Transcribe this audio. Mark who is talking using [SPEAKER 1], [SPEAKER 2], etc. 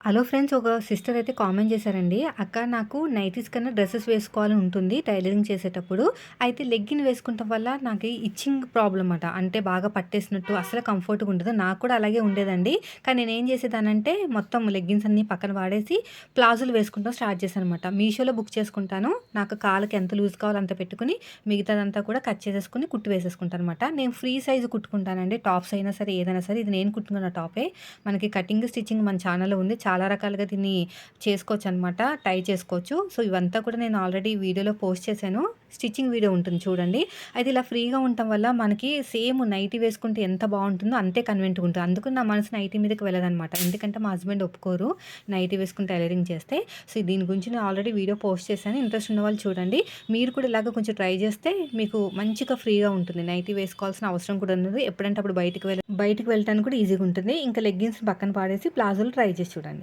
[SPEAKER 1] Hello friends. ఒక sister అయితే comment చేశారండి. అక్క నాకు నైటీస్ కన్నా డ్రెసెస్ వేసుకోవాలని ఉంటుంది టైలరింగ్ చేసేటప్పుడు. అయితే లెగ్గిన్ వేసుకుంటం వల్ల నాకు ఇచ్చింగ్ ప్రాబ్లమ్ అట. అంటే బాగా పట్టేసినట్టు అస్సలు కంఫర్ట్‌గా ఉండదు. నాకు కూడా అలాగే ఉండేదండి. కానీ నేనేం చేసేదానంటే మొత్తం లెగ్గిన్స్ అన్నీ పక్కన పడేసి ప్లాజోలు వేసుకుంటం స్టార్ట్ చేశాననమాట. మీషోలో బుక్ చేసుకుంటాను. నాకు కాళ్ళకి ఎంత లూజ్ కావాలో అంత పెట్టుకొని మిగతాదంతా కూడా కట్ చేసేసుకొని కుట్టు వేసేసుకుంటాననమాట. నేను ఫ్రీ సైజ్ కుట్టుకుంటానండి. టాప్స్ అయినా సరే ఏదైనా సరే. ఇది నేను కుట్టుకున్న టాపే. మనకి కటింగ్, స్టిచ్చింగ్ మన ఛానెల్‌లో ఉంది. చాలా రకాలుగా దీన్ని చేసుకోవచ్చనమాట. టై చేసుకోవచ్చు. సో, ఇవంతా కూడా నేను ఆల్రెడీ వీడియోలో పోస్ట్ చేశాను. స్టిచ్చింగ్ వీడియో ఉంటుంది చూడండి. అయితే ఇలా ఫ్రీగా ఉండటం వల్ల మనకి సేమ్ నైటీ వేసుకుంటే ఎంత బావుంటుందో అంతే కన్వీనియంట్‌గా ఉంటుంది. అందుకు నా మనసు నైటీ మీదకి వెళ్ళదనమాట. ఎందుకంటే మా హస్బెండ్ ఒప్పుకోరు నైటీ వేసుకొని టైలరింగ్ చేస్తే. సో, దీని గురించి నేను ఆల్రెడీ వీడియో పోస్ట్ చేశాను. ఇంట్రెస్ట్ ఉన్నవాళ్ళు చూడండి. మీరు కూడా ఇలాగ కొంచెం ట్రై చేస్తే మీకు మంచిగా ఫ్రీగా ఉంటుంది. నైటీ వేసుకోవాల్సిన అవసరం కూడా ఉండదు. ఎప్పుడంటే అప్పుడు బయటికి వెళ్ళటానికి కూడా ఈజీగా ఉంటుంది. ఇంకా లెగ్గిన్స్ పక్కన పాడేసి ప్లాజోలు ట్రై చేసి చూడండి.